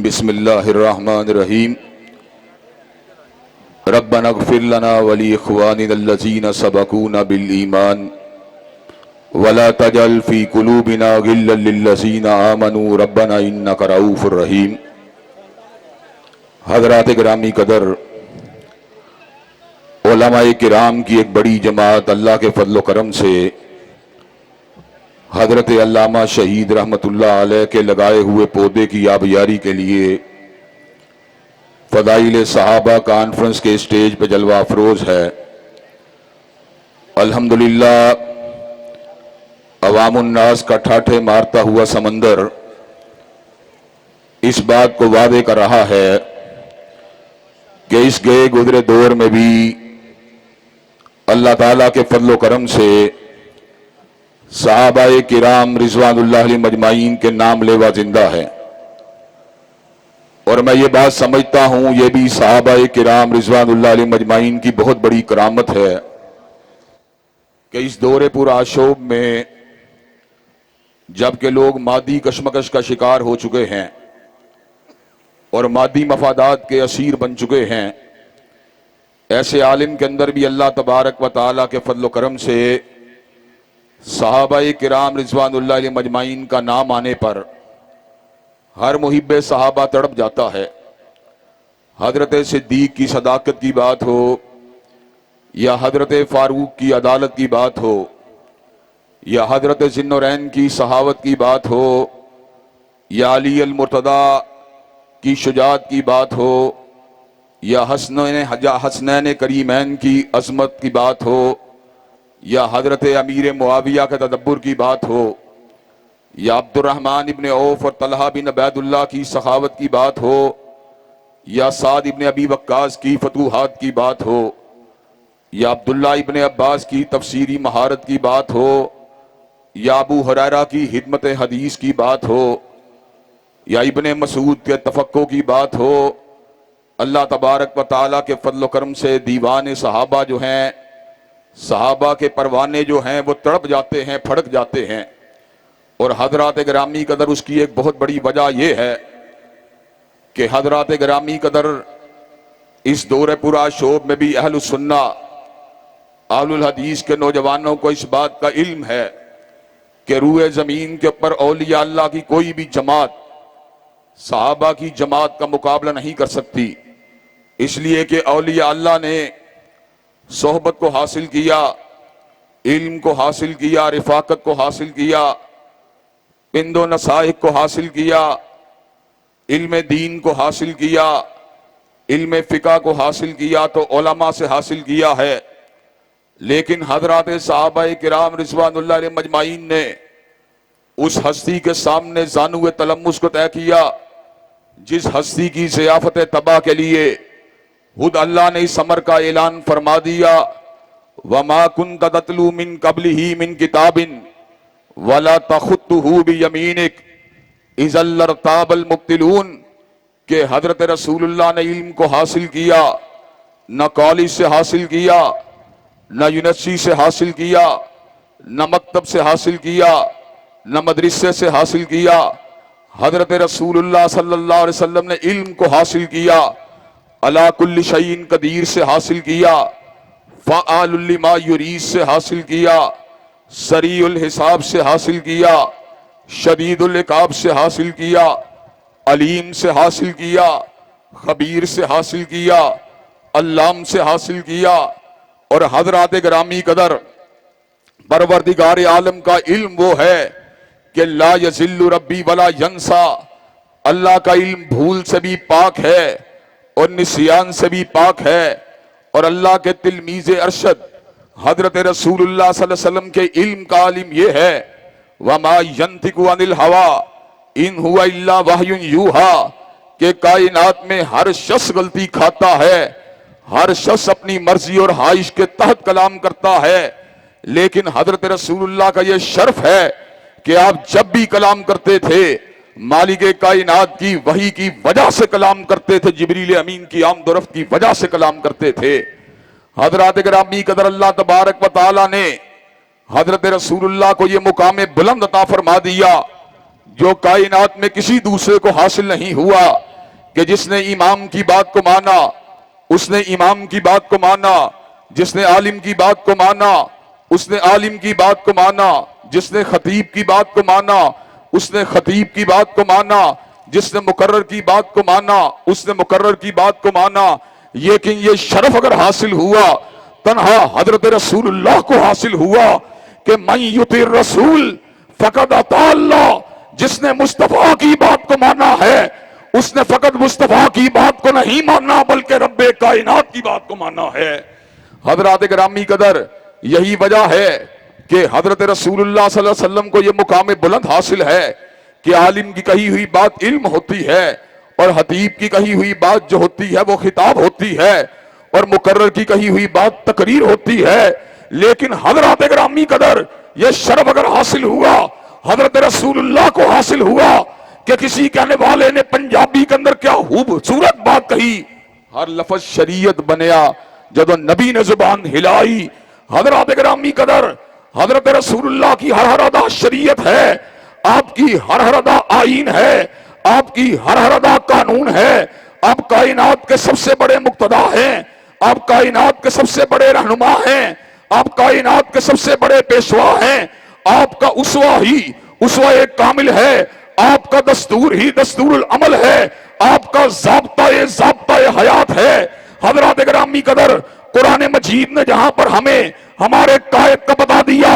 बिस्मिल्लाहिर्रहमानिर्रहीम। रब्बना इग़फ़िर लना व लिइख़्वानिनल्लज़ीना सबक़ूना बिल ईमान वला तजअल फ़ी क़ुलूबिना ग़िल्लन लिल्लज़ीना आमनू रब्बना इन्नका रऊफ़ुर रहीम। हज़रात गिरामी कदर, उलमाए किराम की एक बड़ी जमात अल्लाह के फज़ल व करम से हज़रत अल्लामा शहीद रहमतुल्लाह अलैह के लगाए हुए पौधे की आबियारी के लिए फ़दाइल सहाबा कॉन्फ्रेंस के स्टेज पर जलवा अफरोज है। अल्हम्दुलिल्लाह, अवामुन्नास का ठाठे मारता हुआ समंदर इस बात को वादे कर रहा है कि इस गए गुजरे दौर में भी अल्लाह ताला के फज़ल व करम से सहाबाए किराम रिज़वानुल्लाह अलैहिम मजमाइन के नाम लेवा जिंदा है। और मैं ये बात समझता हूं, ये भी सहाबाए किराम रिज़वानुल्लाह अलैहिम मजमाइन की बहुत बड़ी करामत है कि इस दौरे पूरा आशोब में जबकि लोग मादी कशमकश का शिकार हो चुके हैं और मादी मफादात के असीर बन चुके हैं, ऐसे आलिम के अंदर भी अल्लाह तबारक व तआला के फज़ल व करम से सहाबाए किराम रिज़वानुल्लाह अलैहिम मजमाइन का नाम आने पर हर मुहिब्बे सहाबा तड़प जाता है। हजरत सिद्दीक की सदाकत की बात हो या हजरत फारूक की अदालत की बात हो या हजरत ज़िन्नुरैन की सहावत की बात हो या अली अल मुर्तदा की शुजाअत की बात हो या हसनैन करीमैन की अज़मत की बात हो या हजरत अमीर मुआविया के तदब्बुर की बात हो या अब्दुर्रहमान इब्न औफ और तलहा बिन उबैदुल्लाह की सखावत की बात हो या साद इब्न अबी वक्कास की फतूहात की बात हो या अब्दुल्ला इब्न अब्बास की तफसीरी महारत की बात हो या अबू हुरैरा की हिदमत हदीस की बात हो या इब्न मसूद के तफक्को की बात हो, अल्लाह तबारक व तआला के फज़ल व करम से दीवान सहाबा जो हैं, सहाबा के परवाने जो हैं वो तड़प जाते हैं, फड़क जाते हैं। और हजरात गिरामी कदर उसकी एक बहुत बड़ी वजह यह है कि हजरात गिरामी कदर इस दौरे पूरा शोब में भी अहलुस सुन्ना अहलुल हदीस के नौजवानों को इस बात का इल्म है कि रूए जमीन के ऊपर औलिया अल्लाह की कोई भी जमात सहाबा की जमात का मुकाबला नहीं कर सकती, इसलिए कि औलिया अल्लाह ने सोहबत को हासिल किया, इल्म को हासिल किया, रिफाकत को हासिल किया, पिंदो नसाइक को हासिल किया, इल्म दीन को हासिल किया, इल्म फिका को हासिल किया तो उलमा से हासिल किया है। लेकिन हजरात सहाबाए किराम रिज़वानुल्लाह अलैहिम मजमाइन ने उस हस्ती के सामने ज़ानुए तलम्मुस को तय किया जिस हस्ती की ज़ियाफत तबाह के लिए खुद अल्लाह ने इस अमर का ऐलान फरमा दिया, वमा कुन्त ततलू मिन क़ब्लिही मिन किताबिन वला तखुत्तुहू बियमीनिक इज़ल लरताबल मुब्तिलून, के हजरत रसूलुल्लाह ने इल्म को हासिल किया, न कॉलेज से हासिल किया, न यूनिवर्सिटी से हासिल किया, न मकतब से हासिल किया, न मदरसे से हासिल किया। हजरत रसूलुल्लाह सल्लल्लाहु अलैहि वसल्लम ने इल्म को हासिल किया, अला कुल्ली शैइन कदीर से हासिल किया, फ़आलुल लिमा युरीद से हासिल किया, सरीउल हिसाब से हासिल किया, शदीदुल इकाब से हासिल किया, अलीम से हासिल किया, खबीर से हासिल किया, अल्लाम से हासिल किया। और हजरात गिरामी कदर परवरदिगार आलम का इल्म वो है कि ला यज़िल्लु रब्बी वला यंसा, अल्लाह का इल्म भूल से भी पाक है और निसियान से भी पाक है। और अल्लाह के तिलमीज़े अरशद हजरत रसूलुल्लाह सल्लल्लाहु अलैहि वसल्लम के इल्म का आलिम यह है, वमा यंतिकु अनिल हवा इन हुआ इल्ला वहयुन यूहा, के कायनात में हर शख्स गलती खाता है, हर शख्स अपनी मर्जी और ख्वाहिश के तहत कलाम करता है, लेकिन हजरत रसूलुल्लाह का यह शर्फ है कि आप जब भी कलाम करते थे मालिक कायनात की वही की वजह से कलाम करते थे, जिब्रील अमीन की आमदोरफ्त की वजह से कलाम करते थे। हजरत गिरामी कदर अल्लाह तबारक व तआला ने हजरत रसूलुल्लाह को यह मुकाम बुलंद अता फरमा दिया जो कायनात में किसी दूसरे को हासिल नहीं हुआ कि जिसने इमाम की बात को माना उसने इमाम की बात को माना, जिसने आलिम की बात को माना उसने आलिम की बात को माना, जिसने खतीब की बात को माना उसने खतीब की बात को माना, जिसने मुकर्रर की बात को माना उसने मुकर्रर की बात को माना। लेकिन ये शरफ अगर हासिल हुआ तन्हा हजरत रसूलुल्लाह को हासिल हुआ कि मन युतिर रसूल फकद अता अल्लाह, जिसने मुस्तफा की बात को माना है उसने फकत मुस्तफा की बात को नहीं माना बल्कि रब्बे कायनात की बात को माना है। हजरात गिरामी कदर, यही वजह है कि हजरत रसूलुल्लाह सल्लल्लाहु अलैहि वसल्लम को यह मुकाम बुलंद हासिल है कि आलिम की कही हुई बात इल्म होती है और हतीब की कही हुई बात जो होती है वो खिताब होती है और मुकर्रर की कही हुई बात तकरीर होती है। लेकिन हजरात गिरामी कदर, यह शर्फ अगर हासिल हुआ हजरत रसूलुल्लाह को हासिल हुआ कि किसी कहने वाले ने पंजाबी के अंदर क्या खूबसूरत बात कही, हर लफ्ज शरीयत बनया जदों नबी ने जुबान हिलाई। हजरत गिरामी कदर, हजरत रसूलुल्लाह की हर हर अदा शरीयत है, आपकी हर हर अदा आईन है, आपकी हर हर अदा कानून है। आप कायनात के सबसे बड़े मुक्तदा हैं, आप कायनात के सबसे बड़े रहनुमा हैं, आप कायनात के सबसे बड़े पेशवा हैं। आपका उसवा ही उसवा एक कामिल है, आपका दस्तूर ही दस्तूरुल अमल है, आपका ज़ाब्ता हयात है। हज़रात गिरामी कदर, कुरान मजीद ने जहां पर हमें हमारे कायद का बता दिया,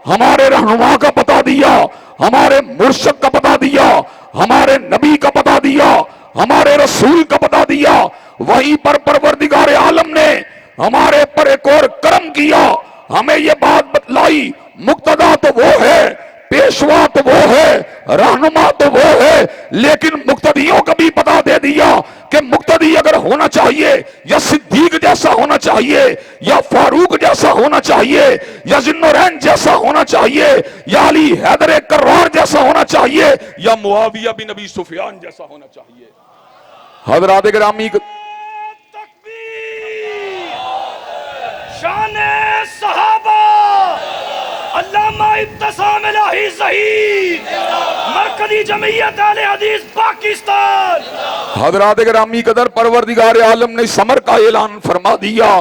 हमारे रहनुमा का बता दिया, हमारे मुर्शद का बता दिया, हमारे नबी का बता दिया, हमारे रसूल का बता दिया, वहीं पर परवरदिगार आलम ने हमारे पर एक और करम किया, हमें यह बात बतलाई मुक्तदा तो वो है, पेशवा तो वो है, रहनुमा तो वो है, लेकिन मुक्तदियों का भी पता दे दिया कि मुक्तदी अगर होना चाहिए या सिद्दीक जैसा होना चाहिए या फारूक जैसा होना चाहिए या जिन्नोरैन जैसा होना चाहिए या अली हैदर कर्रार जैसा होना चाहिए या मुआविया बिन अबी सुफियान जैसा होना चाहिए। हज़रात गिरामी, शाने सहाबा अल्लामा इब्तिसाम इलाही ज़हीद, मरकज़ी जमीयत अहले हदीस पाकिस्तान। हज़रात गिरामी कदर, परवरदिगार आलम ने समर का ऐलान फरमा दिया,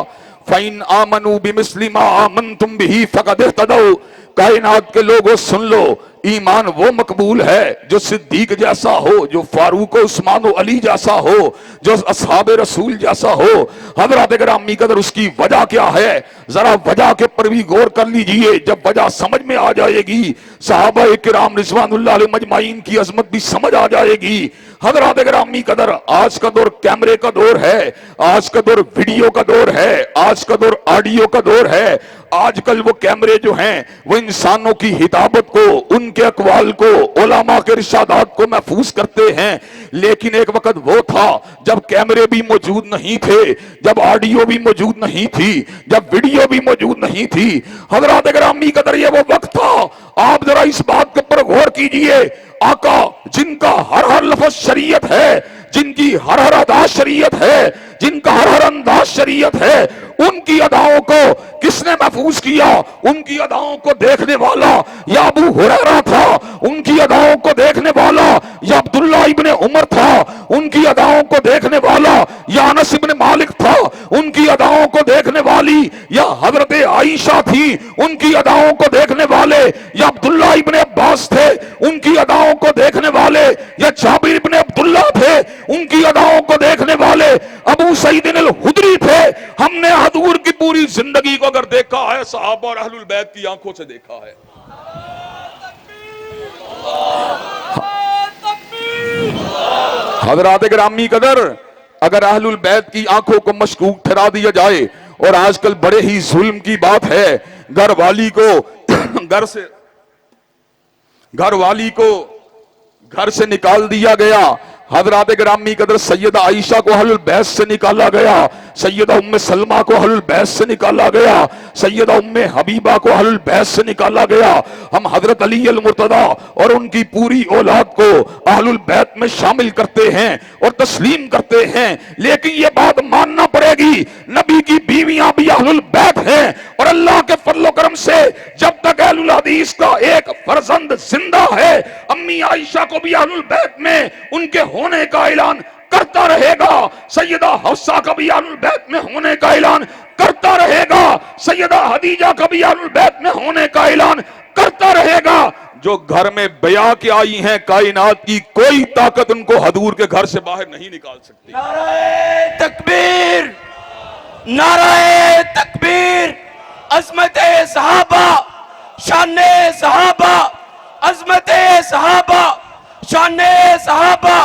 फ़इन आमनू बिमिस्लि मा आमनतुम बिही फ़क़द इह्तदौ। कायनात के लोगों सुन लो, ईमान वो मकबूल है जो सिद्दीक जैसा हो, जो फारूक उस्मान अली जैसा हो, जो असहाबे रसूल जैसा हो। हज़रात गिरामी कदर, उसकी वजह क्या है जरा वजह के पर भी गौर कर लीजिए। जब वजह समझ में आ जाएगी सहाबा किराम रिज़वानुल्लाह अलैहिम अजमाइन की अजमत भी समझ आ जाएगी। हज़रात गिरामी कदर, आज का दौर कैमरे का दौर है, आज का दौर वीडियो का दौर है, आज का दौर ऑडियो का दौर है। आजकल वो कैमरे जो हैं वो इंसानों की हिताबत को, उनके अकवाल को, उलमा के इरशादात को महफूज करते हैं। लेकिन एक वक्त वो था जब कैमरे भी मौजूद नहीं थे, जब ऑडियो भी मौजूद नहीं थी, जब वीडियो भी मौजूद नहीं थी। हज़रात गिरामी कदर, ये वो वक्त था। आप जरा इस बात के ऊपर गौर कीजिए, आका जिनका हर हर लफ्ज शरीयत है, जिनकी हर हर अदा शरीयत है, जिनका हर हर अंदाज शरीयत है, उनकी अदाओं को किसने महफूज किया? उनकी अदाओं को देखने वाला या अबू हुरैरा था, उनकी अदाओं को देखने वाला या अब्दुल्ला इब्ने उमर था, उनकी अदाओं को देखने वाला या अनस इब्ने मालिक था, उनकी अदाओं को देखने वाली या हजरत आयशा थी, उनकी अदाओं को देखने वाले या अब्दुल्ला इब्ने अब्बास थे, उनकी अदाओं को देखने वाले या जाबिर इब्ने अब्दुल्ला थे, उनकी अदाओं को देखने वाले अबू सईद अल खुदरी थे। हमने हजूर की पूरी जिंदगी को अगर देखा है, सहाबा और अहलुल बैत की आंखों से देखा है। हज़रात गिरामी कदर, अगर अहलुल बैत की आंखों को मशकूक ठहरा दिया जाए, और आजकल बड़े ही जुल्म की बात है, घर वाली को घर से निकाल दिया गया, हजरात गिरामी कदर सैयदा आयशा को अहलुल बैत से निकाला गया, सैयदा उम्मे सलमा को अहलुल बैत से निकाला गया, सैयदा उम्मे हबीबा को अहलुल बैत से निकाला गया। हम हजरत अली अल मुर्तदा और उनकी पूरी औलाद को अहलुल बैत में शामिल करते हैं और तस्लीम करते हैं, लेकिन ये बात मानना पड़ेगी नबी की बीवियां भी अहलुल बैत हैं और अल्लाह के फजल करम से जब तक अहलुल हदीस का एक फर्जंद जिंदा है, अम्मी आयशा को भी अहलुल बैत में उनके होने का ऐलान करता रहेगा, सैयदा हफ्सा का भी अहलुल बैत में होने का ऐलान करता रहेगा, सैयदा हदीजा का भी अहलुल बैत में होने का ऐलान करता रहेगा। जो घर में बया के आई हैं कायनात की कोई ताकत उनको हजूर के घर से बाहर नहीं निकाल सकती। नाराए तकबीर, नाराए तकबीर, अजमत सहाबा, शाने सहाबा, अजमत सहाबा, शाने सहाबा,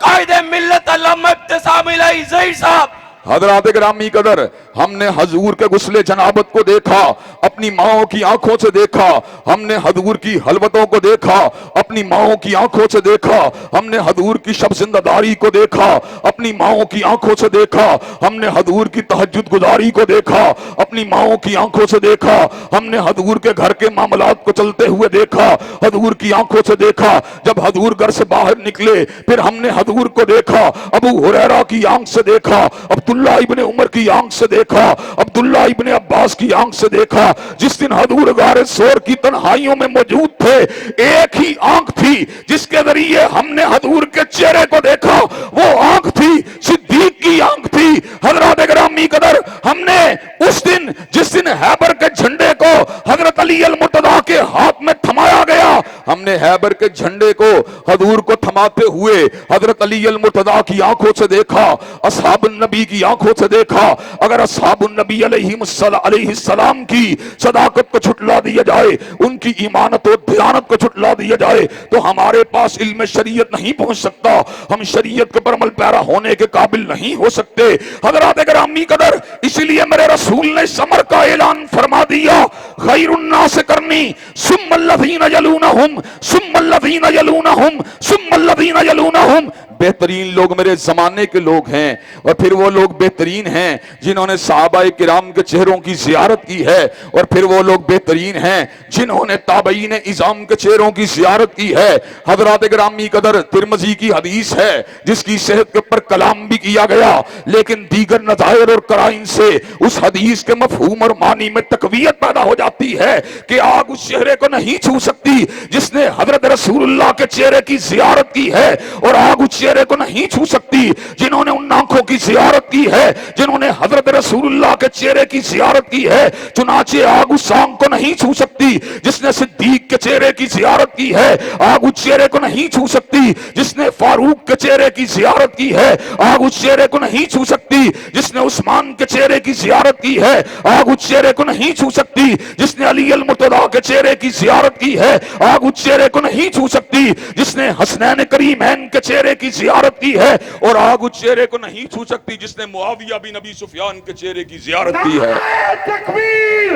कायदे मिल्लत अल्लामा इब्तिसाम इलाही ज़हीर साहब। हजरात गिरामी कदर, हमने हजूर के गुस्ले जनाबत को देखा, अपनी माओ की आंखों से देखा, हमने हजूर की हलवतों को देखा, अपनी माओ की आंखों से देखा, हमने हजूर की शब जिंदादारी को देखा, अपनी माओ की आंखों से देखा, हमने हजूर की तहज्जुद गुजारी को देखा, अपनी माओ की आंखों से देखा, हमने हजूर के घर के मामलात को चलते हुए देखा, हजूर की आंखों से देखा। जब हजूर घर से बाहर निकले फिर हमने हजूर को देखा, अबू हुरैरा की आंख से देखा, अब्दुल्ला इब्ने उमर की आंख से देखा, अब्दुल्ला इब्ने अब्बास की आंख से देखा। जिस दिन हजूर गारे सोर की तन्हाइयों में मौजूद थे, एक ही आंख थी जिसके जरिए हमने हजूर के चेहरे को देखा, वो आंख थी सिद्दीक की आंख थी। हजरत गिरामी कदर, हमने उस दिन जिस दिन हैबर के झंडे को हजरत अली अल मुर्तदा के हाथ में थमाया गया, हमने हैबर के झंडे को हजूर को थमाते हुए हजरत अली अल मुर्तदा की आंखों से देखा, असहाबुन नबी की आंखों से देखा। अगर असहाबुन नबी अलैहिस्सलाम की सदाकत को छुटला दिया जाए, उनकी ईमानत और दियानत को छुटला दिया जाए, तो हमारे पास इल्म शरीयत नहीं पहुंच सकता, हम शरीयत के पर अमल पैरा होने के काबिल नहीं हो सकते। हजरात गिरामी कदर, इसलिए मेरे रसूल ने समर का ऐलान फरमा दिया, खैरुन्नास करनी सुम्मल्लज़ीना यलूनहुम सुम्मल्लज़ीना यलूनहुम सुम्मल्लज़ीना यलूनहुम। बेहतरीन लोग मेरे जमाने के लोग हैं और फिर वो लोग बेहतरीन हैं जिन्होंने सहाबाए किराम के चेहरों की जियारत की है, और फिर वो लोग बेहतरीन हैं जिन्होंने ताबईन इज़ाम के चेहरों की जियारत की है। हजरात गिरामी कदर, तिरमिज़ी की हदीस है जिसकी सेहत के ऊपर कलाम भी किया गया, लेकिन दीगर नज़ायर और कराइन से उस हदीस के मफहूम और मानी में तकवीयत पैदा हो जाती है कि आग उस चेहरे को नहीं छू सकती जिसने हजरत रसूलुल्लाह के चेहरे की जियारत की है, और आग उस चेहरे को नहीं छू सकती जिन्होंने उन आंखों की जियारत की है जिन्होंने हजरत रसूलुल्लाह के चेहरे की जियारत की है। चुनाचे आग उस आंख को नहीं छू सकती जिसने सिद्दीक के चेहरे की जियारत की है, आग उस चेहरे को नहीं छू सकती जिसने फारूक के चेहरे की जियारत की है, आग उस चेहरे को नहीं छू सकती जिसने उस्मान के चेहरे की जियारत की है, आग उस चेहरे को नहीं छू सकती जिसने अली अल मुर्तदा के चेहरे की जियारत की है, आग उस चेहरे को नहीं छू सकती जिसने हसनैन करीमैन के चेहरे की जियारत की है, और आग उस चेहरे को नहीं छू सकती जिसने मुआविया बिन अबी सुफियान के चेहरे की जियारत की है। तकबीर,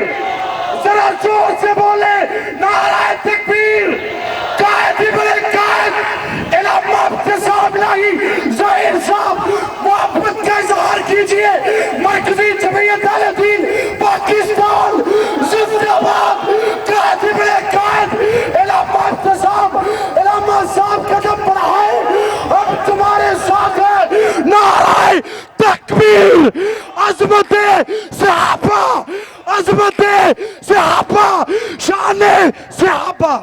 जरा जोर से बोले नाराए तकबीर। कायद इब्ने कायद इल्मा इब्तिसाम इलाही ज़हीर साहब, मोहब्बत का इजहार कीजिए। मरकजी जमीयत अहले दीन पाकिस्तान जिंदाबाद। कायद इब्ने कायद इल्मा इब्तिसाम इल्मा साहब कदम बढ़ाए, हम तुम्हारे साथ हैं। नाराए तकबीर, अज़मते सहाबा, अज़मते सहाबा, शाने सहाबा।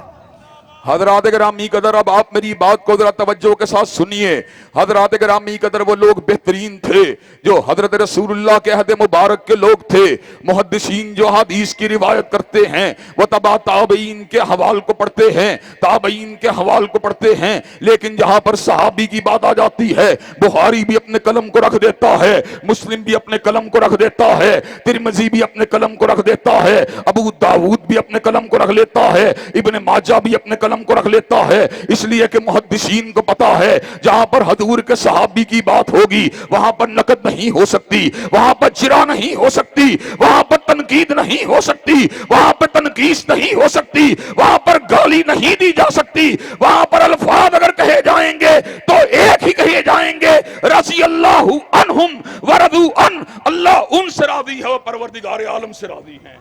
हजरात गिरामी कदर, अब आप मेरी बात को जरा तवज्जो के साथ सुनिए। हजरात गिरामी कदर, वो लोग बेहतरीन थे जो हजरत रसूलुल्लाह के अहद मुबारक के लोग थे। मुहद्दिसीन जो हदीस की रिवायत करते हैं वो तबा ताबईन के हवाल को पढ़ते हैं, ताबईन के हवाल को पढ़ते हैं, लेकिन जहां पर सहाबी की बात आ जाती है, बुखारी भी अपने कलम को रख देता है, मुस्लिम भी अपने कलम को रख देता है, तिरमिज़ी भी अपने कलम को रख देता है, अबू दाऊद भी अपने कलम को रख लेता है, इब्ने माजा भी अपने कलम करम को रख लेता है, इसलिए कि मुहद्दिसीन को पता है जहां पर हजूर के सहाबी की बात होगी वहां पर नकद नहीं हो सकती, वहां पर जिरा नहीं हो सकती, वहां पर तनकीद नहीं हो सकती, वहां पर तनकीस नहीं हो सकती, वहां पर गाली नहीं दी जा सकती, वहां पर अल्फाज अगर कहे जाएंगे तो एक ही कहे जाएंगे, रज़ी अल्लाहु अन्हुम व रज़ू अन, अल्लाह उनसे राजी है और परवरदिगार आलम से राजी है।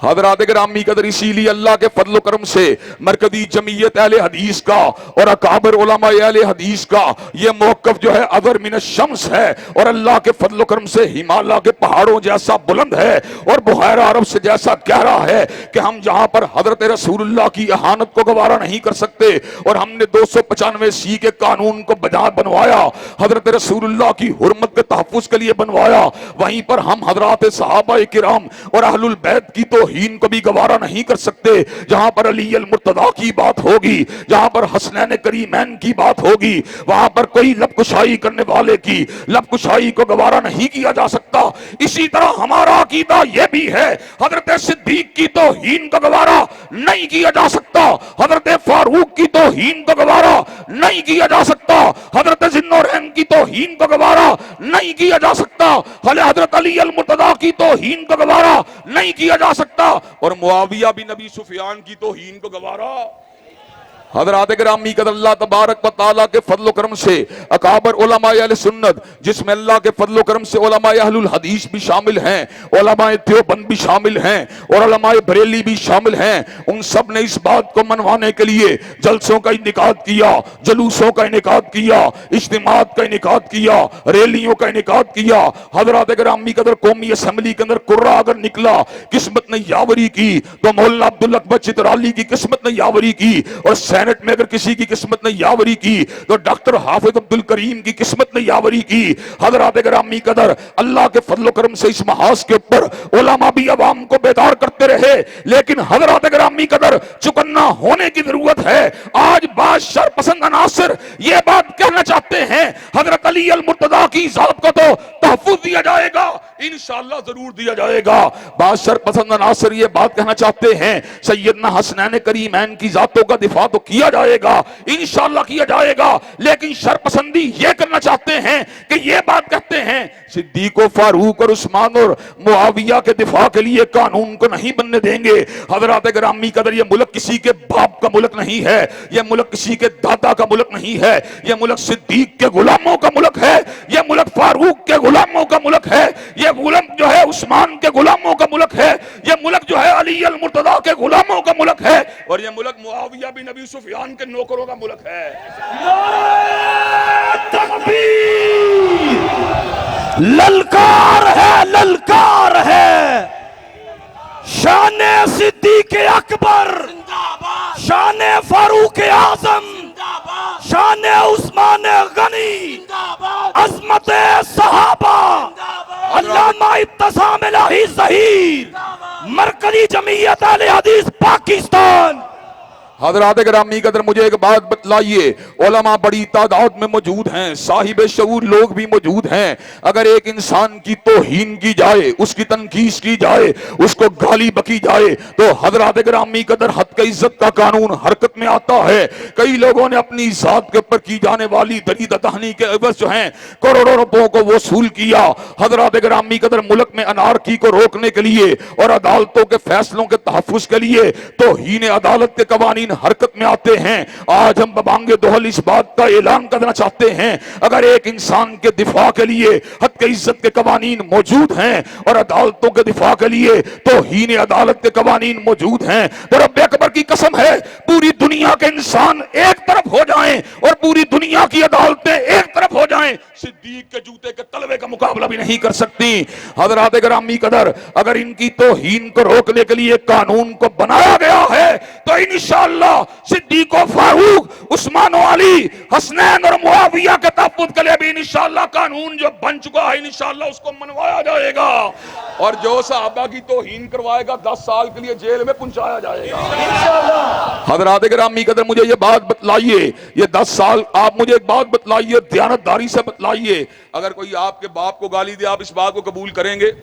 हज़रात गिरामी कदर, इसीलिए अल्लाह के फजल करम से मरकजी जमीयत अहले हदीस का और अकाबिर उलमा अहले हदीस का ये मौक़िफ़ जो है अदर मिन शम्स है, और अल्लाह के फजल करम से हिमालय के पहाड़ों जैसा बुलंद है और बुहैरा अरब से जैसा गहरा है कि हम जहां पर हजरत रसूलुल्लाह की इहानत को गवारा नहीं कर सकते और हमने 295 सी के कानून को बनवाया, हजरत रसूलुल्लाह की हुर्मत के तहफ़्फ़ुज़ के लिए बनवाया, वहीं पर हम हजरात सहाबा किराम और अहलुल बैत की तो तौहीन को भी गवारा नहीं कर सकते। जहां पर अली अल मुर्तदा की बात होगी, जहां पर हसनैन करीमैन की बात होगी, वहां पर कोई लबकुशाई करने वाले की लबकुशाई को गवारा नहीं किया जा सकता। इसी तरह हमारा अकीदा यह भी है, हजरत सिद्दीक की तौहीन को गवारा नहीं किया जा सकता, हजरत फारूक की तौहीन को गवारा नहीं किया जा सकता, हजरत जिन्नौरैन की तौहीन को गवारा नहीं किया जा सकता, हजरत अली अल मुर्तदा की तौहीन को गवारा नहीं किया जा सकता, और मुआविया बिन नबी सुफियान की तौहीन को गवारा। हज़रात गिरामी कदर, अल्लाह तबारक व तआला के फजल करम से अकाबर उलमा अहले सुन्नत, जिसमें अल्लाह के फजल करम से उलमा अहलुल हदीस भी शामिल हैं, उलमा देवबंद भी शामिल हैं और उलमा बरेली भी शामिल हैं, उन सब ने इस बात को मनवाने के लिए जलसों का इनेकाद किया, जुलूसों का इनेकाद किया, इज्तिमात का इनेकाद किया, रैलियों का इनेकाद किया। हज़रात गिरामी कदर, कौमी असम्बली के अंदर कुर्रा अगर निकला, किस्मत ने यावरी की तो मौलाना अब्दुल अकबर चित्राली की किस्मत ने यावरी की, और सेनेट में अगर किसी की किस्मत ने यावरी की तो डॉक्टर हाफिज अब्दुल करीम की किस्मत ने यावरी की। हज़रात गिरामी कदर, अल्लाह के फजल करम से इस महाज के ऊपर उलमा भी अवाम को बेदार करते रहे, लेकिन हज़रात गिरामी कदर चुकन्ना होने की जरूरत है। आज बादशाह पसंद अनासर ये बात कहना चाहते हैं, हजरत अली अल मुर्तदा की जात को तो तहफ़्फ़ुज़ दिया जाएगा, इंशाअल्लाह जरूर दिया जाएगा। बादशाह पसंद अनासर ये बात कहना चाहते हैं, सैयदना हसनैन करीमैन की जातों का दिफा तो किया जाएगा, इंशाअल्लाह किया जाएगा, लेकिन शरपसंदी ये करना चाहते हैं कि ये बात कहते हैं सिद्दीक और फारूक और उस्मान और मुआविया के दिफा के लिए कानून को नहीं बनने देंगे। हज़रात गिरामी कदर, ये मुल्क किसी के बाप का मुल्क नहीं है, ये मुल्क किसी के दादा का मुल्क नहीं है, ये मुल्क सिद्दीक के गुलामों का मुल्क है, ये मुल्क फारूक के गुलामों का मुल्क है, ये मुल्क जो है उस्मान के गुलामों का मुल्क है, ये मुल्क जो है अली अल मुर्तदा के गुलामों का मुल्क है, और ये मुल्क मुआविया बिन नबी सुफियान के नौकरों का मुल्क है। तकबीर, ललकार है, ललकार है। शाने सिद्दीक अकबर, शाने फारूक आजम, शाने उस्मान गनी, अजमत सहाबा, अल्लामा इब्तिसाम इलाही ज़हीर, मरकजी जमीयत अहले हदीस पाकिस्तान। हज़रात गिरामी कदर, मुझे एक बात बतलाइए, उलमा बड़ी तादाद में मौजूद हैं, साहिब शऊर लोग भी मौजूद हैं, अगर एक इंसान की तौहीन की जाए, उसकी तनकीस की जाए, उसको गाली बकी जाए, तो हज़रात गिरामी कदर हद के इज्जत का कानून हरकत में आता है। कई लोगों ने अपनी जात के ऊपर की जाने वाली दरीद तहनी के एवज जो हैं करोड़ों रुपयों को वसूल किया। हज़रात गिरामी कदर, मुल्क में अनारकी को रोकने के लिए और अदालतों के फैसलों के तहफ़्फ़ुज़ के लिए तौहीन अदालत के कवानीन हरकत में आते हैं। आज हम बबांगे दोहल इस बात का ऐलान करना चाहते हैं, अगर एक इंसान के दिफा के लिए हद के इज्जत के कवानीन मौजूद हैं और अदालतों के दिफा के लिए तौहीन अदालत के कवानीन मौजूद हैं, तो रब अकबर की कसम है पूरी दुनिया के इंसान एक तरफ हो जाएं और पूरी दुनिया की अदालतें एक तरफ हो जाएं, सिद्दीक के जूते के तलवे का मुकाबला भी नहीं कर सकती। हज़रात गिरामी कदर, अगर इनकी तौहीन को रोकने के लिए कानून को बनाया गया है तो इंशाअल्लाह सिद्दीक और फारूक, उस्मान और अली, हसनैन और मुआविया के तहफ़्फ़ुज़ के लिए भी इंशाअल्लाह कानून जो बन चुका है इंशाअल्लाह उसको मनवाया जाएगा, और जो सहाबा की तौहीन करवाएगा 10 साल के लिए जेल में पहुंचाया जाएगा इंशाअल्लाह। हज़रात गिरामी कदर, मुझे ये बात बतलाइए, ये 10 साल आप मुझे एक बात बतलाइए, दयानतदारी से बतलाइए, अगर कोई आपके बाप को गाली दे, आप इस बात को कबूल करेंगे?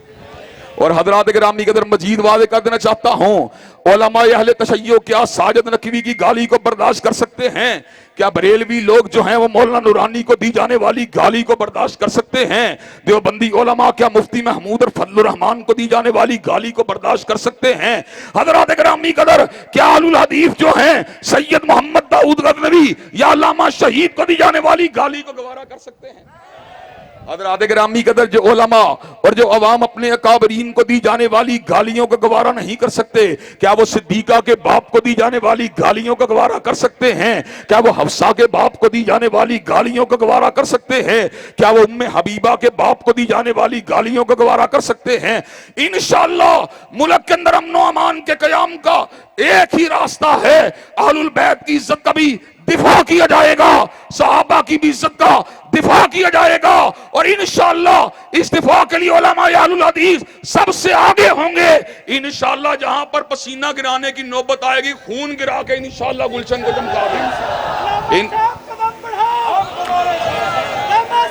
और हज़रात गिरामी कदर, मजीद वादे कर देना चाहता हूं, उलमा अहले तशय्यो क्या साजिद नकवी की गाली को बर्दाश्त कर सकते हैं? क्या बरेलवी लोग जो हैं वो मौलाना नूरानी को दी जाने वाली गाली को बर्दाश्त कर सकते हैं? देवबंदी उलमा क्या मुफ्ती महमूद और फजलुर रहमान को दी जाने वाली गाली को बर्दाश्त कर सकते हैं? हजरात गिरामी कदर, क्या आलुल हदीस जो हैं सैयद मोहम्मद दाऊद गजनवी या अल्लामा शहीद को दी जाने वाली गाली को गवारा कर सकते हैं? हज़रात गिरामी कदर, जो उलमा और जो अवाम अपने अकाबरीन को दी जाने वाली गालियों को गवारा नहीं कर सकते, क्या वो सिद्दीका के बाप को दी जाने वाली गालियों को गवारा कर सकते हैं? क्या वो हफ्सा के बाप को दी जाने वाली गालियों को गवारा कर सकते हैं? क्या वो उम्मे हबीबा के बाप को दी जाने वाली गालियों को गवारा कर सकते हैं? इंशाअल्लाह मुल्क के अंदर अमन व अमान के कयाम का एक ही रास्ता है, अहलुल बैत की इज्जत का भी दिफा किया जाएगा, सहाबा की भी इज्जत का दिफा किया जाएगा, और इंशाअल्लाह इस दिफा के लिए उलमा अहलुल हदीस सबसे आगे होंगे। इंशाअल्लाह जहां पर पसीना गिराने की नौबत आएगी, खून गिरा के इंशाअल्लाह गुलशन को चमका देंगे।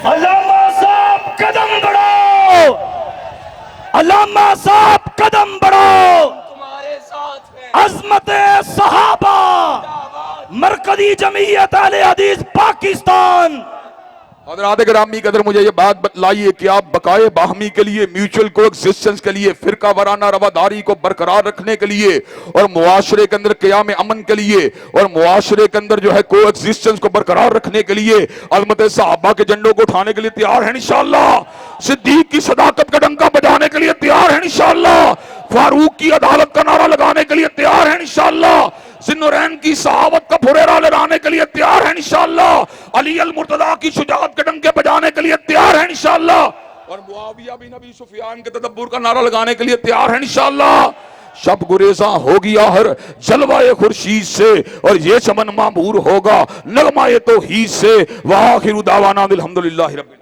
अल्लामा साहब कदम बढ़ाओ, अल्लामा साहब कदम बढ़ाओ, तुम्हारे साथ है। अज़मत सहाबा, मरकजी जमीयत अहले हदीस पाकिस्तान। हज़रात गिरामी कदर, मुझे ये बात बतलाइए कि आप बकाए बाहमी के लिए, म्यूचुअल कोएग्जिस्टेंस के लिए, फिरका वराना रवादारी को बरकरार रखने के लिए, और मुआशरे के अंदर क़याम अमन के लिए, और मुआशरे के अंदर जो है कोएग्जिस्टेंस को बरकरार रखने के लिए अज़मत सहाबा के झंडों को उठाने के लिए तैयार है इंशाअल्लाह। सिद्दीक की सदाकत का डंका बजाने के लिए तैयार है इंशाअल्लाह। फारूक की अदालत का नारा लगाने के लिए तैयार है इंशाअल्लाह। ज़िन्नुरैन की सहावत का फुरेरा लहराने के लिए तैयार है इंशाअल्लाह। अली अल मुर्तज़ा की शुजाअत के डंके बजाने के लिए तैयार है इंशाअल्लाह। और मुआविया बिन अबी सुफियान के तदब्बुर का नारा लगाने के लिए तैयार है इंशाअल्लाह। शब गुरेज़ा होगी आहर जलवाए खुर्शीद से, और ये चमन मामूर होगा नगमाए तौहीद से। व आखिरु दावाना अल्हम्दुलिल्लाहि रब्बिल